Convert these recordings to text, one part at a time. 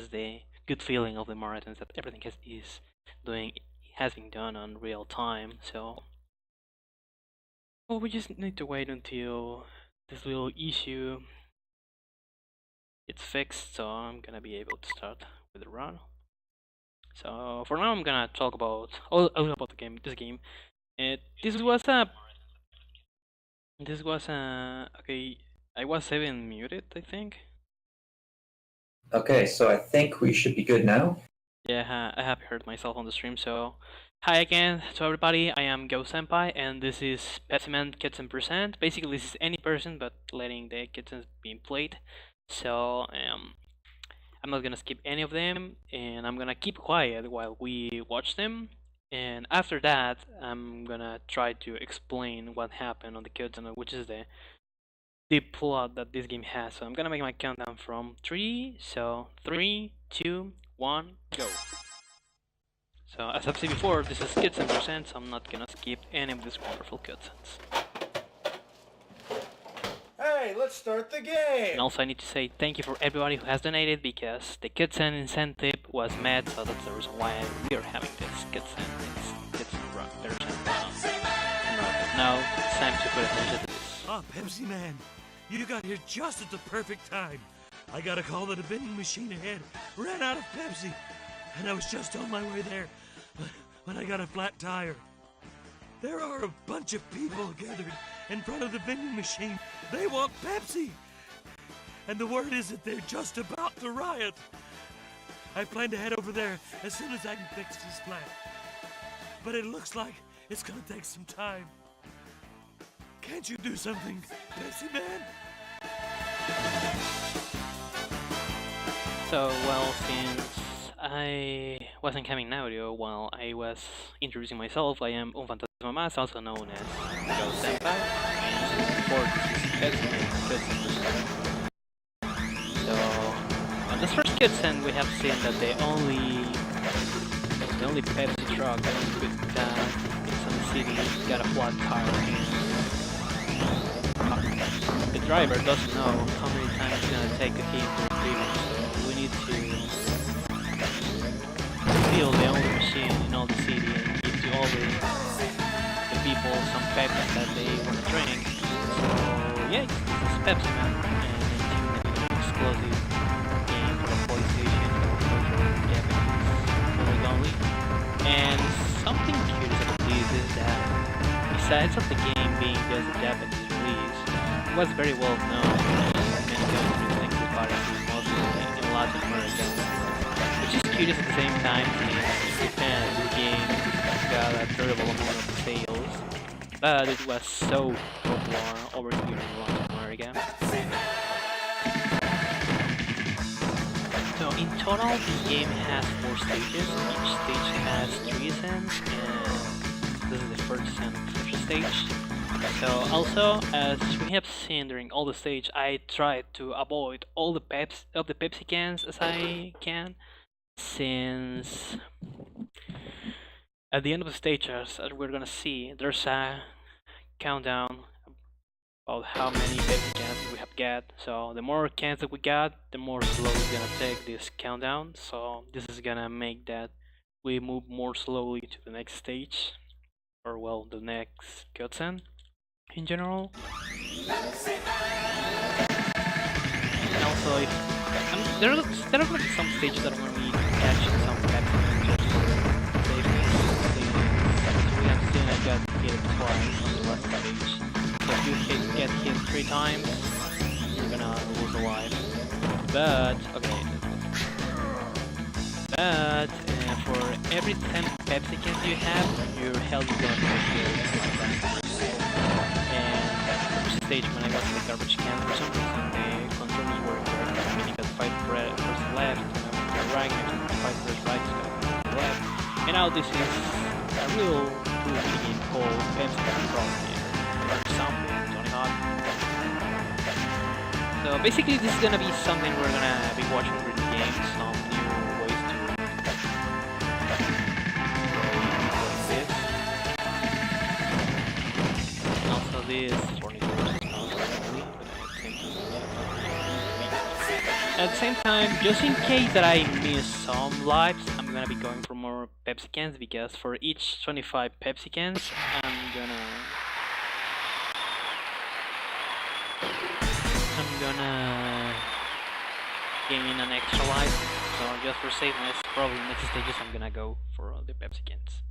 is the good feeling of the marathons, that everything has been done on real time. So well, we just need to wait until this little issue it's fixed, so I'm gonna be able to start with the run. So for now, I'm gonna talk about all about the game. This game. This was a okay. I was even muted, I think. Okay, so I think we should be good now. Yeah, I have heard myself on the stream. So hi again to everybody. I am GhostSenpai, and this is PepsiMan Kitten Present. Basically, this is any person, but letting the kittens being played. So I'm not gonna skip any of them, and I'm gonna keep quiet while we watch them. And after that, I'm gonna try to explain what happened on the kitten, which is the plot that this game has. So I'm gonna make my countdown from 3. So 3, 2, 1, go. So as I've said before, this is Kids and Percent, so I'm not gonna skip any of these wonderful cutscenes. Hey, let's start the game! And also I need to say thank you for everybody who has donated, because the cutscene incentive was met, so that's the reason why we are having this cutscene. It's now it's time to put attention to this. Ah, PepsiMan, you got here just at the perfect time. I got a call that a vending machine ahead ran out of Pepsi, and I was just on my way there when I got a flat tire. There are a bunch of people gathered in front of the vending machine. They want Pepsi, and the word is that they're just about to riot. I plan to head over there as soon as I can fix this flat, but it looks like it's gonna take some time. Can't you do something, PepsiMan? So, well, since I wasn't having an audio while I was introducing myself, I am Mas, also known as GhostSenpai, and before this is PepsiMan. So, on this first cutscene, we have seen that the only Pepsi truck that is in the city got a flat tire, and the driver doesn't know how many times it's gonna take him to retrieve it. So we need to fill the only machine in all the city and give to all the people some Pepsi that they want to drink. So yeah, it's PepsiMan, and it's an explosive game for the PlayStation or for Japanese public only. And something curious about this is that besides of the game being just a Japanese release, it was very well known in many countries like Japan, mostly in Latin America. Which is curious at the same time, since in Japan the game got a terrible amount of sales, but it was so popular over here in Latin America. So in total, the game has 4 stages. Each stage has 3 ascents, and this is the first ascent of the first stage. So also, as we have seen during all the stage, I tried to avoid all the Pepsi cans as I can, since at the end of the stage, as we're gonna see, there's a countdown about how many Pepsi cans we have got. So the more cans that we got, the more slow it's gonna take this countdown. So this is gonna make that we move more slowly to the next stage, or well, the next cutscene in general. And also, if there are gonna be some stages that are gonna be catching some Pepsi just we have seen I got hit twice on the last stage. So if you get hit 3 times, you're gonna lose a life. But okay. But for every 10 Pepsi cans you have, your health is gonna be and stage when I got the garbage can, for some reason the controls were incorrect. I mean, you got 5 first left, and I went to the right, and 5 first right, so I to the left. And now this is a real cool game called PepsiMan or something, Tony Hawk. So basically this is gonna be something we're gonna be watching for the game, some new ways to this. And also this for At the same time, just in case that I miss some lives, I'm gonna be going for more Pepsi cans because for each 25 Pepsi cans, I'm gonna gain an extra life. So just for safeness, probably next stages I'm gonna go for all the Pepsi cans.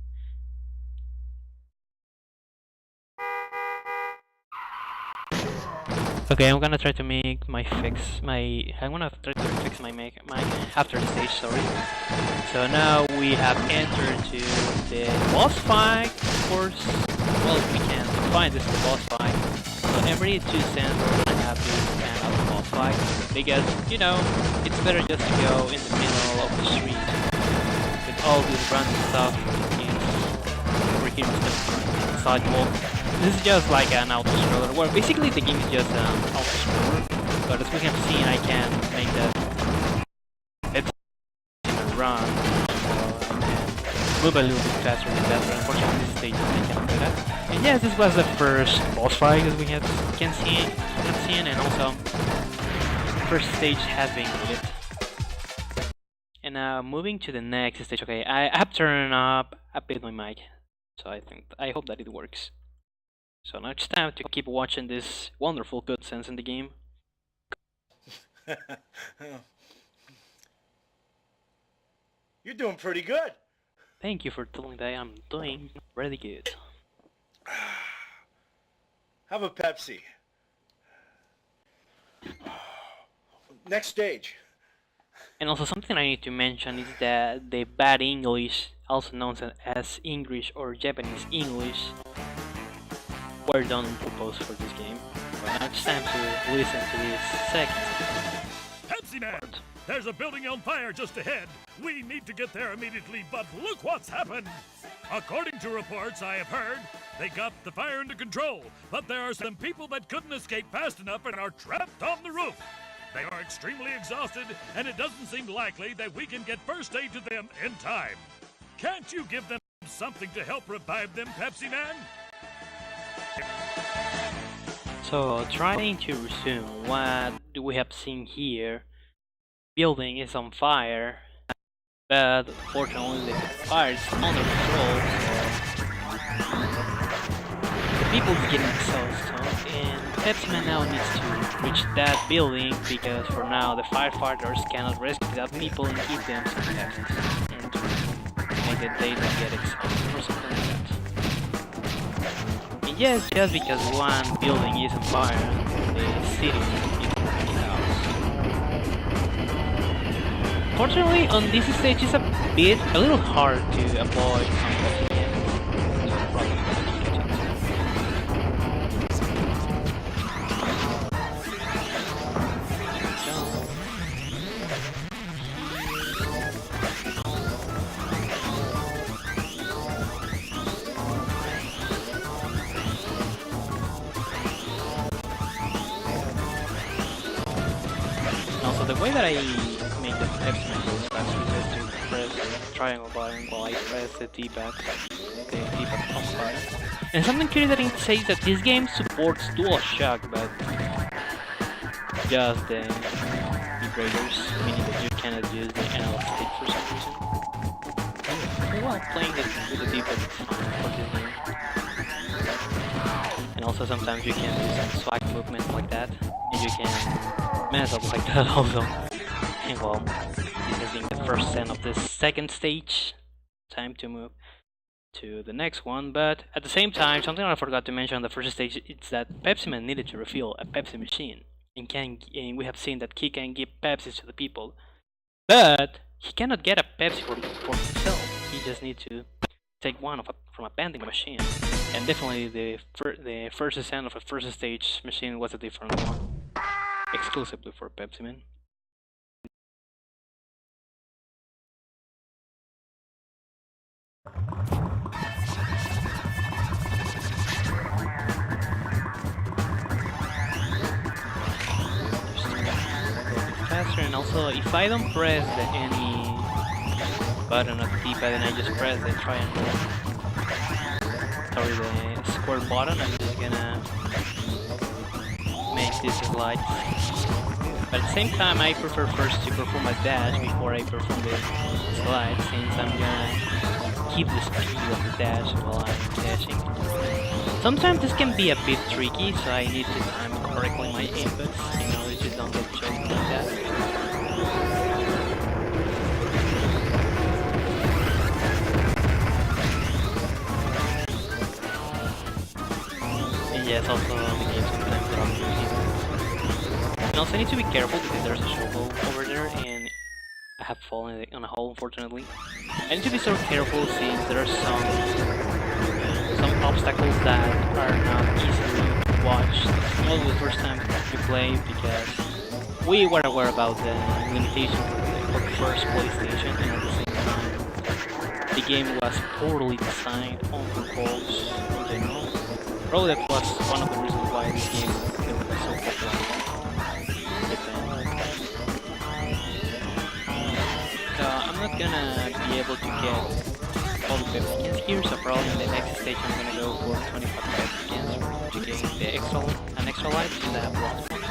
Okay, I'm gonna try to make I'm gonna try to fix my after the stage, sorry. So now we have entered to the boss fight, of course. Well, we can find this boss fight. So every 2 cents we're gonna have this kind of boss fight. Because, you know, it's better just to go in the middle of the street with all this random stuff over here instead of sidewalk. This is just like an auto-scroller, where basically the game is just an auto-scroller, but as we have seen, I can make that run, move a little bit faster than that, but unfortunately this stage I cannot do that. And yes, this was the first boss fight as we can see, and also the first stage has been lit. And now moving to the next stage. Okay, I have turned up a bit my mic, so I hope that it works. So now it's time to keep watching this wonderful cutscenes in the game. You're doing pretty good. Thank you for telling that I'm doing really good. Have a Pepsi. Next stage. And also something I need to mention is that the bad English, also known as English or Japanese English, were done on purpose for this game. But now it's time to listen to this second. PepsiMan! There's a building on fire just ahead. We need to get there immediately, but look what's happened! According to reports I have heard, they got the fire under control, but there are some people that couldn't escape fast enough and are trapped on the roof. They are extremely exhausted, and it doesn't seem likely that we can get first aid to them in time. Can't you give them something to help revive them, PepsiMan? So, trying to resume what we have seen here, building is on fire, but fortunately the fire is under control, so the people is getting exhausted, and PepsiMan now needs to reach that building because for now the firefighters cannot rescue that people and give them some Pepsi and to make that they don't get exhausted or something like that. And yes, just because one building is on fire, the city is house. Fortunately, on this stage it's a little hard to avoid some Pepsi cans. So probably gonna catch it. Also, the way that I make the PepsiMan goes faster is just to press the triangle button while I press the D-pad pump button. And something curious that it says that this game supports DualShock, but just the vibrators, meaning that you cannot use the analog stick for some reason. While playing it with the D-pad is fine for this game. And also sometimes you can do some swag movements like that, and you can mess up like that also. And well, this has been the first scene of the second stage. Time to move to the next one, but at the same time, something I forgot to mention on the first stage is that PepsiMan needed to refill a Pepsi machine, and we have seen that he can give Pepsis to the people, but he cannot get a Pepsi for himself. He just needs to take one from a vending machine, and definitely the first scene of a first stage machine was a different one, exclusively for PepsiMan. Faster, and also if I don't press any button on the D-pad and I just press the triangle, sorry, the square button, I'm just gonna make this slide. But at the same time, I prefer first to perform a dash before I perform the slide, since I'm gonna keep the speed of the dash while I'm dashing. Sometimes this can be a bit tricky, so I need to time correctly my inputs in order to don't get choked like that. And yes, also the game sometimes drops you. And also I need to be careful because there's a shovel over there and I have fallen on a hole, unfortunately. I need to be so careful since there are some obstacles that are not easily watched. It's not the first time we play because we were aware about the limitations of the first PlayStation, and at the same time the game was poorly designed on purpose in general. Probably that was one of the reasons why this game was so popular. So I'm not gonna be able to get all the Pepsi skins here, so probably in the next stage I'm gonna go for 25 Pepsi skins to gain the an extra life since I have lost one.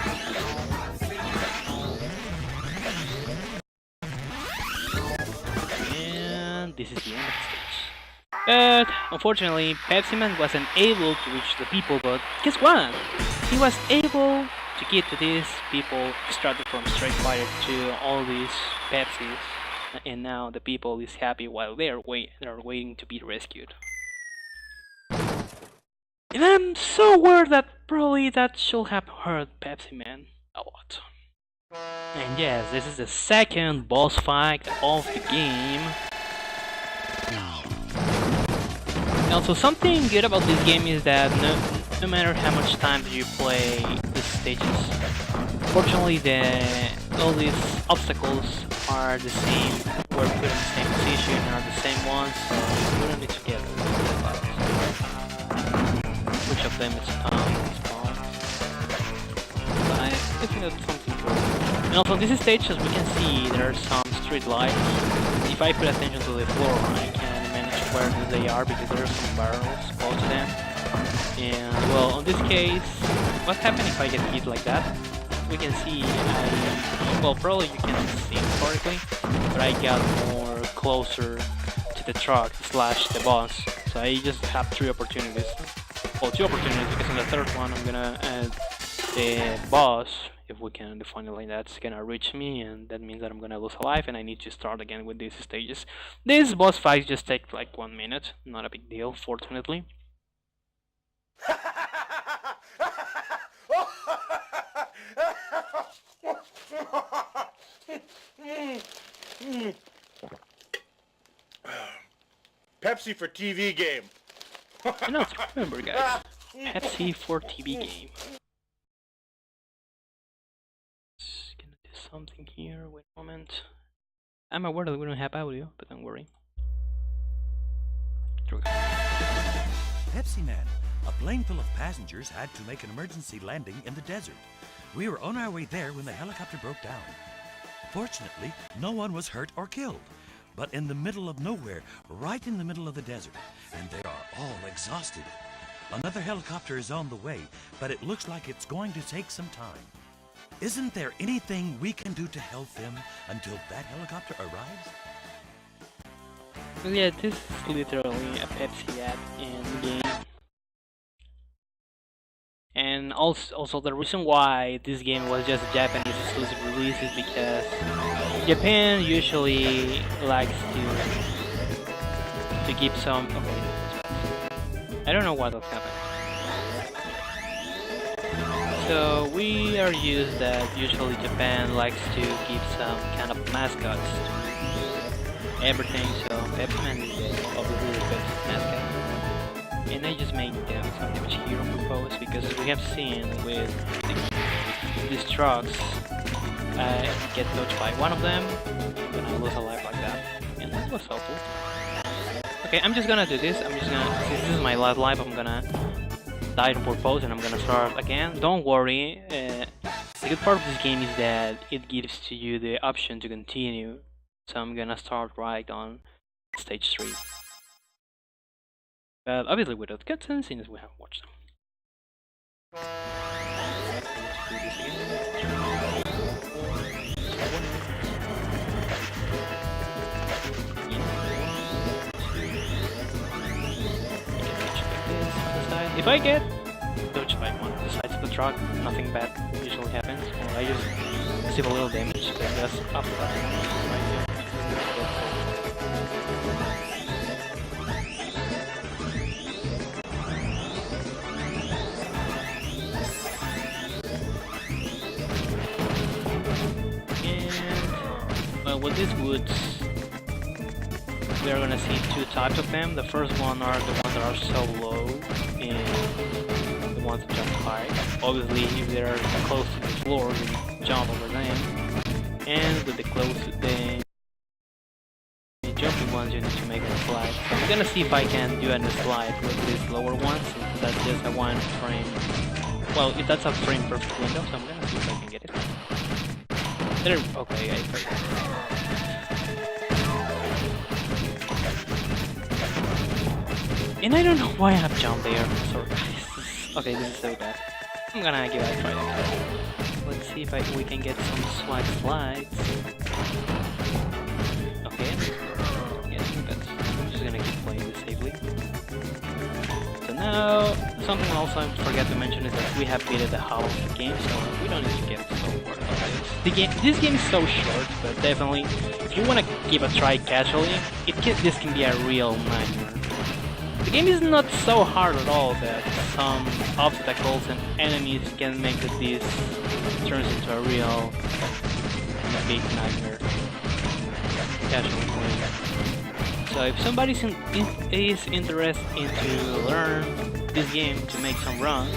And this is the end of the stage. But unfortunately, PepsiMan wasn't able to reach the people, but guess what? He was able to get to these people extracted from Street Fighter to all these Pepsis. And now the people is happy while they're waiting to be rescued. And I'm so aware that probably that should have hurt PepsiMan a lot. And yes, this is the second boss fight of the game. And also something good about this game is that no matter how much time you play the stages, fortunately all these obstacles are the same, we're put in the same position and are the same ones, so we don't need to get which of them is spawn. But I think that's something cool. And also on this stage, as we can see, there are some street lights. If I pay attention to the floor, I can manage where they are because there are some barrels close to them. And well, on this case, what happens if I get hit like that? We can see well, probably you can see it correctly, but I got more closer to the truck slash the boss, so I just have 3 opportunities. Well, 2 opportunities, because on the third one I'm gonna the boss, if we can define it like that, is gonna reach me, and that means that I'm gonna lose a life and I need to start again with these stages. These boss fights just take like 1 minute, not a big deal, fortunately. Pepsi for TV game. And also remember, guys, Pepsi for TV game. Just gonna do something here. Wait a moment. I'm aware that we don't have audio, but don't worry. PepsiMan, a plane full of passengers had to make an emergency landing in the desert. We were on our way there when the helicopter broke down. Fortunately, no one was hurt or killed. But in the middle of nowhere, right in the middle of the desert, and they are all exhausted. Another helicopter is on the way, but it looks like it's going to take some time. Isn't there anything we can do to help them until that helicopter arrives? Well, yeah, this is literally a Pepsi ad in the game. And also the reason why this game was just a Japanese exclusive release is because Japan usually likes to keep some. Okay, I don't know what will happen. So we are used that usually Japan likes to keep some kind of mascots to everything. So PepsiMan is obviously the best mascot. And I just make them some damage here on purpose because as we have seen with these trucks, I get touched by one of them, then I lose a life like that. And that was helpful. Okay, I'm just gonna do this. Since this is my last life, I'm gonna die on purpose and I'm gonna start again. Don't worry, the good part of this game is that it gives to you the option to continue. So I'm gonna start right on stage 3. But obviously without cutscenes, since we haven't watched them. if I get touched by one of the sides of the truck, nothing bad usually happens. Well, I just receive a little damage, but that's after that. And well, with these woods, we are gonna see two types of them. The first one are the ones that are so low, and the ones that jump high. Obviously, if they are close to the floor, you jump over them. And with the jumping ones, you need to make them slide. So I'm gonna see if I can do a slide with these lower ones. Since that's just a one frame. Well, if that's a frame perfect window, so I'm gonna see if I can get it. There. Okay, I forgot. And I don't know why I have jumped there. Sorry. Okay, this is so bad. I'm gonna give it a try again. Let's see if we can get some swag slides. Okay. Yeah, I'm just gonna keep playing this safely. So now, something else I forgot to mention is that we have beaten the half of the game, so we don't need to get so worried about this. This game is so short, but definitely, if you wanna give a try casually, this can be a real nightmare. The game is not so hard at all that some obstacles and enemies can make that this turns into a real big nightmare. Casual play. So if somebody is interested in to learn this game to make some runs,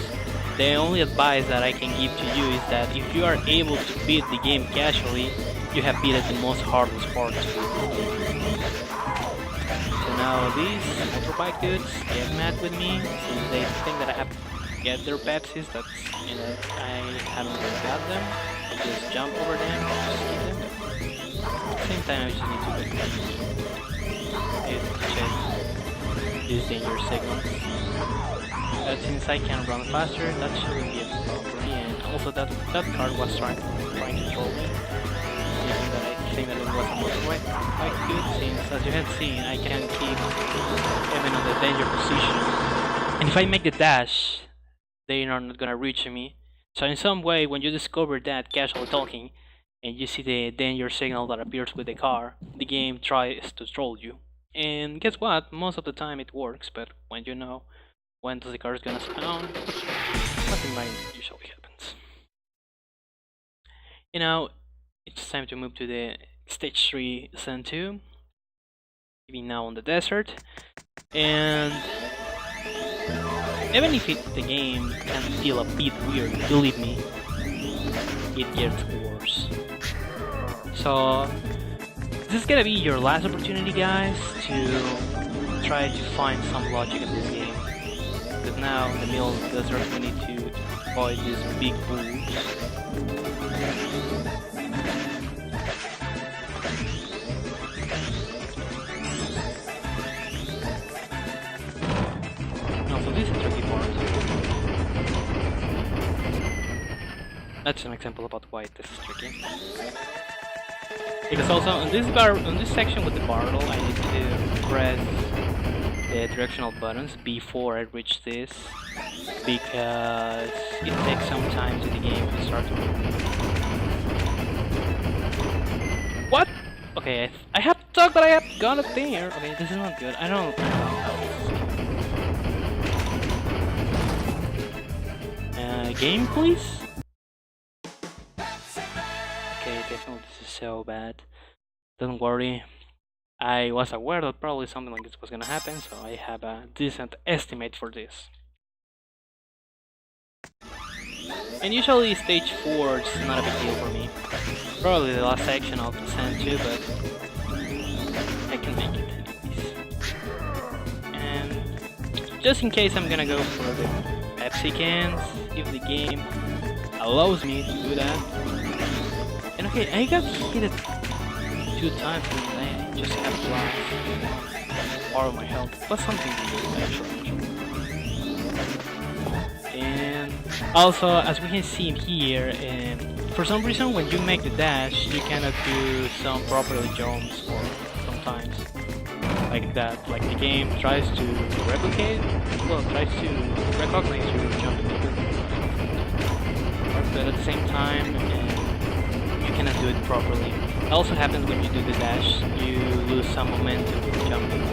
the only advice that I can give to you is that if you are able to beat the game casually, you have beaten the most hardest part to beat. So now these motorbike dudes get mad with me since they think that I have to get their Pepsis, I haven't really got them. I just jump over them and just keep them. At the same time I just need to check these dangerous signals. But since I can run faster, that shouldn't be a problem for me, and also that car was trying to troll me. I think that it was a motorbike quite good, since as you have seen, I can keep even on the danger position. And if I make the dash, they are not gonna reach me. So in some way, when you discover that casual talking, and you see the danger signal that appears with the car, the game tries to troll you. And guess what? Most of the time it works, but when you know when the car is gonna spawn, nothing bad usually happens. You know, it's time to move to the stage 3 Zen 2. Even now on the desert. And even if the game can feel a bit weird, believe me, it gets worse. So this is gonna be your last opportunity, guys, to try to find some logic in this game. Because now in the middle of the desert we need to avoid these big bulls. So this is a tricky part. That's an example about why this is tricky. Because also on this section with the barrel, I need to press the directional buttons before I reach this, because it takes some time to the game to start to move. What? Okay, I have thought that I have gone up there. Okay, this is not good. I don't know how this is. Game, please? Okay, definitely this is so bad. Don't worry. I was aware that probably something like this was gonna happen, so I have a decent estimate for this. And usually stage 4 is not a big deal for me. Probably the last section of the Zen 2, but I can make it anyways. And just in case, I'm gonna go for the Pepsi cans, if the game allows me to do that. And okay, I got hit 2 times and I just have to last part of my health. But something to do actually. And also, as we can see here, for some reason when you make the dash, you cannot do some properly jumps or sometimes. like that. Like the game tries to replicate, well, tries to recognize your jumping ability, but at the same time, you cannot do it properly. It also happens when you do the dash, you lose some momentum with jumping.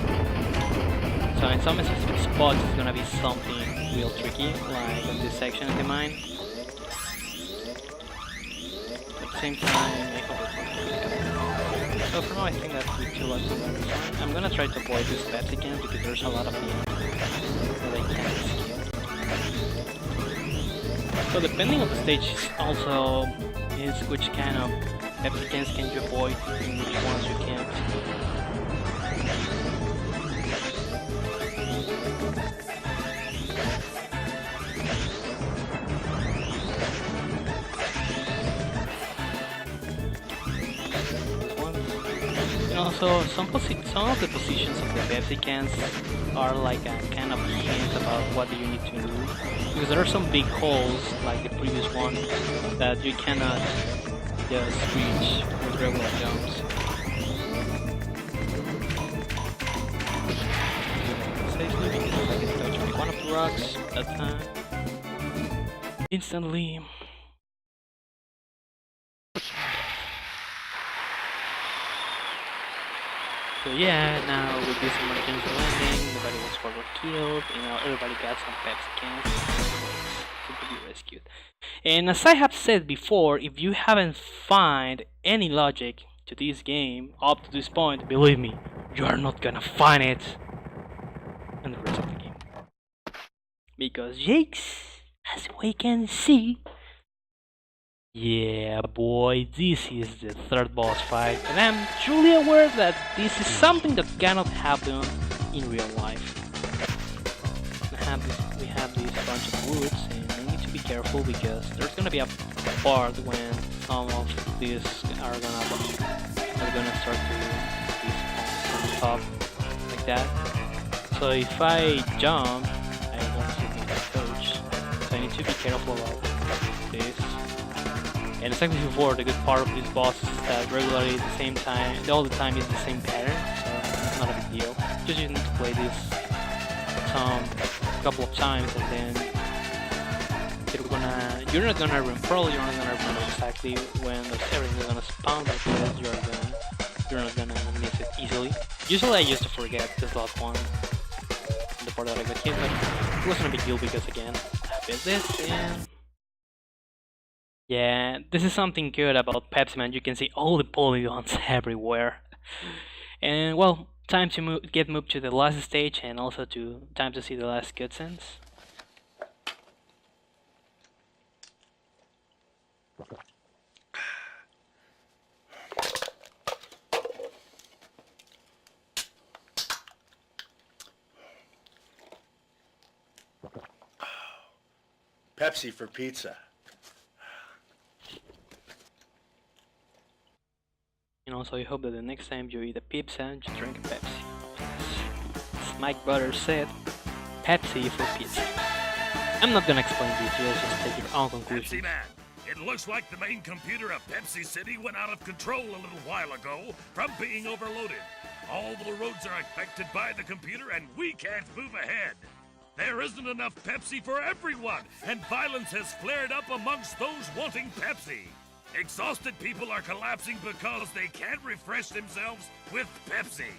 So in some specific spots, it's gonna be something real tricky, like in this section of the mine. At the same time, I hope it's not. So for now, I think that with 2 lives I'm gonna be fine. I'm gonna try to avoid this Pepsi again because there's a lot of them that I can't escape. So depending on the stage, also is which kind of Pepsi cans can you avoid and which ones you can't. So some of the positions of the Pepsi cans are like a kind of hint about what you need to do, because there are some big holes like the previous one that you cannot just reach with regular jumps. Safely because I get touched by one of the rocks that time. Instantly. So yeah, now with this emergency landing, nobody was further killed, everybody got some Pepsi cans to be rescued. And as I have said before, if you haven't find any logic to this game up to this point, believe me, you are not gonna find it in the rest of the game. Because Jakes, as we can see, yeah boy, this is the 3rd boss fight, and I'm truly aware that this is something that cannot happen in real life. We have this bunch of woods, and I need to be careful because there's gonna be a part when some of these are gonna start to despawn on top like that. So if I jump, I won't hit my coach. So I need to be careful about this. And exactly before, the good part of this boss is that regularly at the same time, all the time is the same pattern, so it's not a big deal. Just you need to play this a couple of times, and then you're not gonna remember exactly when everything is gonna spawn, because you're not gonna miss it easily. Usually I used to forget this last one, the part that I got hit, but it wasn't a big deal because again, I did this and. Yeah, this is something good about PepsiMan. You can see all the polygons everywhere. And well, time to get moved to the last stage, and also time to see the last cutscenes. Pepsi for pizza. So I hope that the next time you eat a pizza, you drink a Pepsi. As Mike Brothers said, Pepsi for pizza. I'm not gonna explain this, just take your own conclusion. PepsiMan, it looks like the main computer of Pepsi City went out of control a little while ago from being overloaded. All the roads are affected by the computer and we can't move ahead. There isn't enough Pepsi for everyone, and violence has flared up amongst those wanting Pepsi. Exhausted people are collapsing because they can't refresh themselves with Pepsi.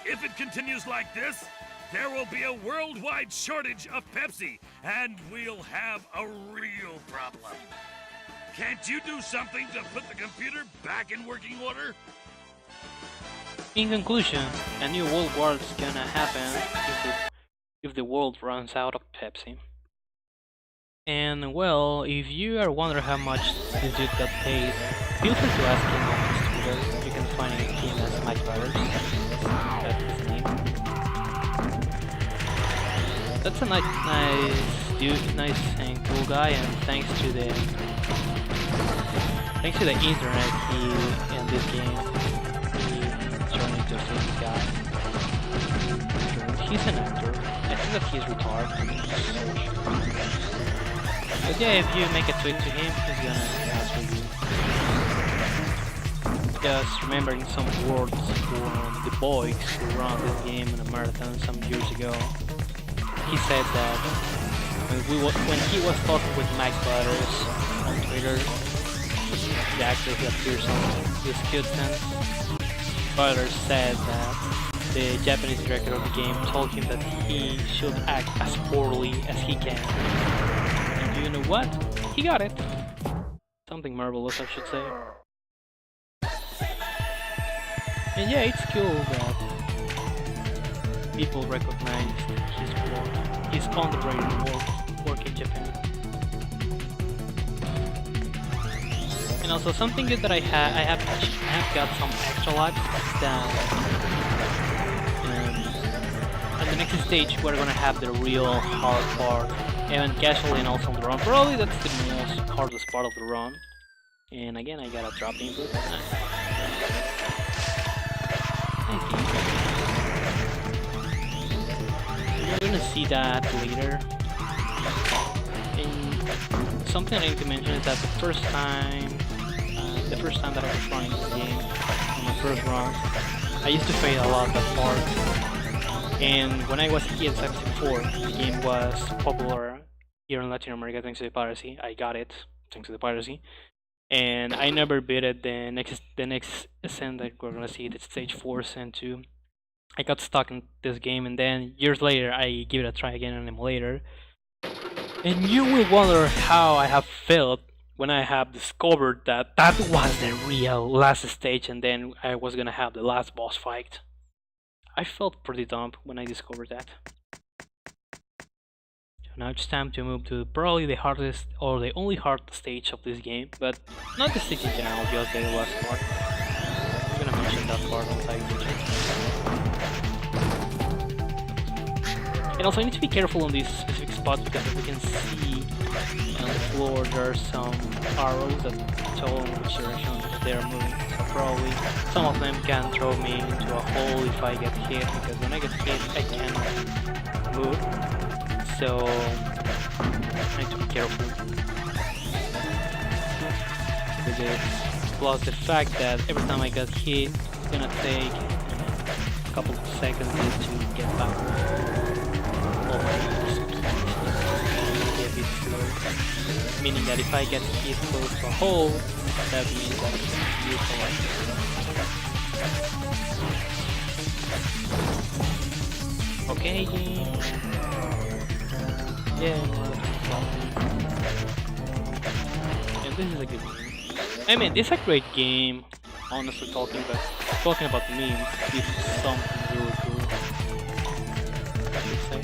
If it continues like this, there will be a worldwide shortage of Pepsi, and we'll have a real problem. Can't you do something to put the computer back in working order? In conclusion, a new world war is gonna happen if the world runs out of Pepsi. And well, if you are wondering how much this dude got paid, feel free to ask him on his Twitter. You can find him as Mike Brothers. That's his name. That's a nice dude, nice and cool guy, and thanks to the internet, in this game, he turned into a famous guy. He's an actor. I think that he's retarded. But yeah, if you make a tweet to him, he's gonna answer you. just remembering some words from the boys who ran this game in a marathon some years ago. He said that when he was talking with Max Butters on Twitter, the actor who appears on this cutscene, Butters said that the Japanese director of the game told him that he should act as poorly as he can. And do you know what? He got it. Something marvelous, I should say. And yeah, it's cool that people recognize his work, his underrated work in Japan. And also something good that I have got some extra lives that on the next stage we're gonna have the real hard part, and casually and also on the run. Probably that's the most hardest part of the run. And again, I got a drop input. You're gonna see that later. And something I need to mention is that the first time that I was running the game, on my first run, I used to fail a lot that part. And when I was here in 64, the game was popular here in Latin America thanks to the piracy. I got it thanks to the piracy. And I never beat it. The next ascent that we're gonna see, the stage 4 ascent 2. I got stuck in this game, and then years later I give it a try again on an emulator. And you will wonder how I have failed when I have discovered that that was the real last stage, and then I was gonna have the last boss fight. I felt pretty dumb when I discovered that. Now it's time to move to probably the hardest or the only hard stage of this game, but not the stage in general, just the last part. I'm gonna mention that part once I reach it. And also I need to be careful on these specific spots because as we can see on the floor there are some arrows that tell in which direction they are moving. So probably some of them can throw me into a hole if I get hit, because when I get hit I cannot move. So I need to be careful with this. Plus the fact that every time I get hit, it's gonna take a couple of seconds to get back. Oh my goodness. A bit slow. Meaning that if I get hit close to a hole, that means that it's useful. Okay, game. Yeah, and this is a good game. I mean, this is a great game. Honestly, talking about memes, this is something really cool, I should say.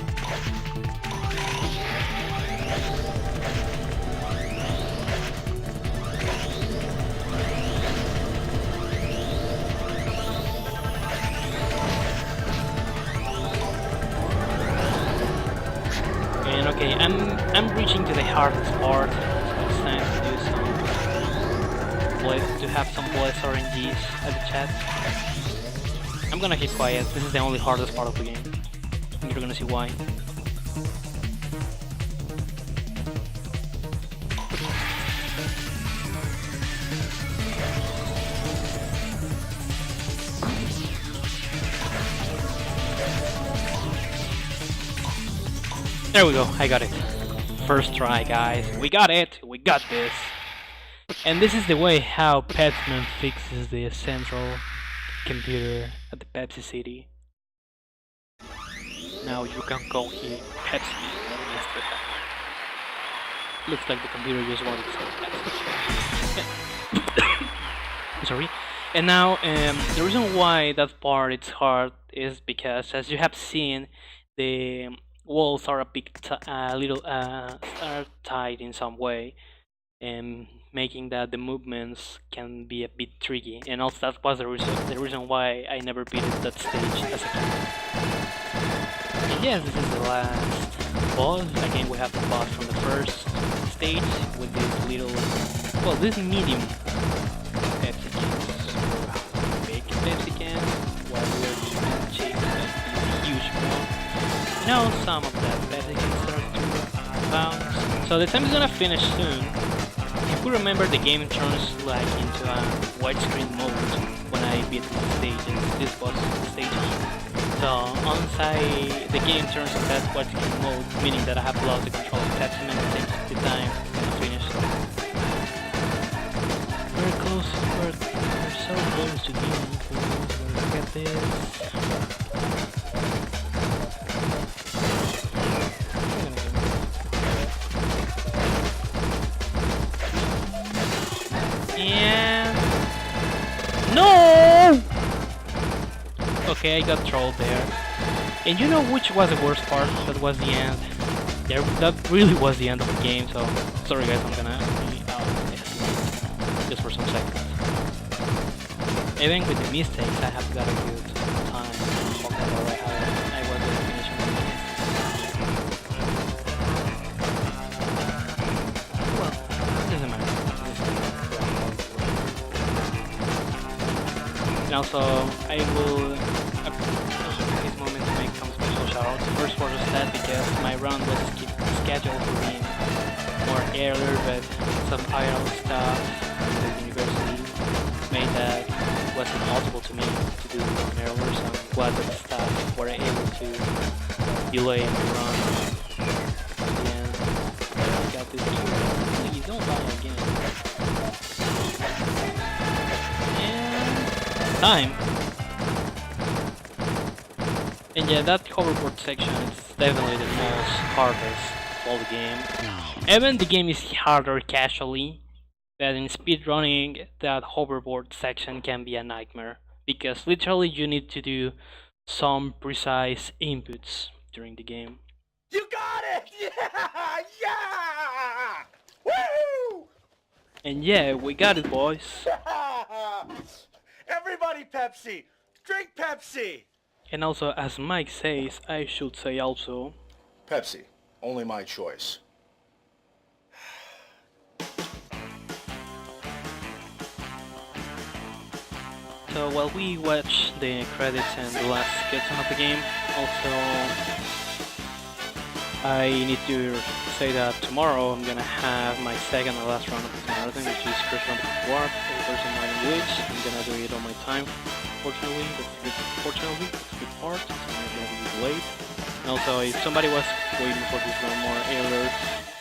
And okay, I'm reaching to the hardest part, so it's time to do to have some bless RNGs at the chat. I'm gonna keep quiet, this is the only hardest part of the game. And you're gonna see why. There we go, I got it. First try, guys. We got it, we got this. And this is the way how PepsiMan fixes the central computer at the Pepsi City. Now you can call him PepsiMan. Looks like the computer just wanted to say Pepsi. Sorry. And now the reason why that part is hard is because, as you have seen, the walls are are tight in some way, and making that the movements can be a bit tricky. And also that was the reason why I never beat that stage as a kid. And yes, this is the last boss. Again, we have the boss from the first stage with this little, well, this medium Pepsi can, big Pepsi can, while we're chasing the huge one. Now some of that Pepsi can start to bounce. So the time is gonna finish soon. If we remember, the game turns like into a widescreen mode, beat the stages. This was the stage. So onside the game turns into that what's game mode, meaning that I have lost the control of PepsiMan and takes the time to finish. We're close, we're so close to the end. Look at this. And no! Okay, I got trolled there. And you know which was the worst part? That was the end. Yeah, that really was the end of the game, so sorry guys, I'm gonna be out of this just for some seconds. Even with the mistakes, I have got a good time talking about how I was able to finish on the game. Well, it doesn't matter. And also, I will take this moment to make some special shoutouts. First for the stat because my run was scheduled to be more earlier, but some IRL stuff in the university made that it was impossible to me to do one earlier, so I'm glad that the staff were able to delay my run. At the end, I got this here. Please don't die again. Time. And yeah, that hoverboard section is definitely the most hardest of all the game. Even the game is harder casually, but in speedrunning, that hoverboard section can be a nightmare because literally you need to do some precise inputs during the game. You got it! Yeah! Yeah! Woo! And yeah, we got it, boys. Everybody Pepsi! Drink Pepsi! And also, as Mike says, I should say also, Pepsi. Only my choice. so while we watch the credits and the last cutscene of the game, also I need to say that tomorrow I'm gonna have my second and last round of the marathon, which is first round of war, there's a minor glitch. I'm gonna do it on my time. Fortunately, that's a good part, so I'm not gonna be delayed. And also, if somebody was waiting for this one more earlier,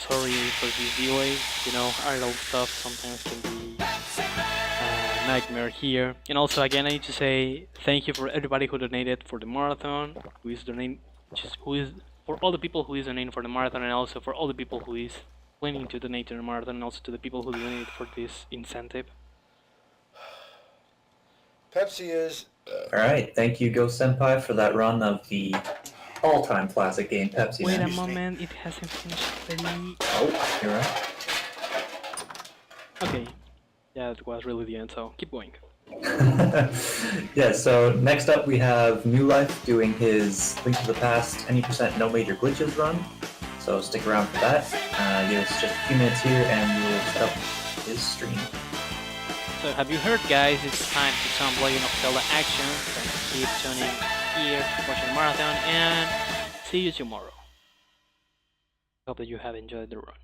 sorry for this delay. You know, idle stuff sometimes can be a nightmare here. And also, again, I need to say thank you for everybody who donated for the marathon, for all the people who is donating for the marathon, and also for all the people who is planning to donate to the marathon, and also to the people who donated for this incentive. Pepsi is... Alright, thank you GhostSenpai for that run of the all-time classic game Pepsi. Wait a Man. moment, it hasn't finished already. Oh, you're right. Okay, yeah, that was really the end, so keep going. Yeah, so next up we have New Life doing his Link to the Past 20% No Major Glitches run. So stick around for that. Give us just a few minutes here and we will set up his stream. So have you heard, guys? It's time to some Legend of Zelda action. So keep tuning here, watching the marathon, and see you tomorrow. Hope that you have enjoyed the run.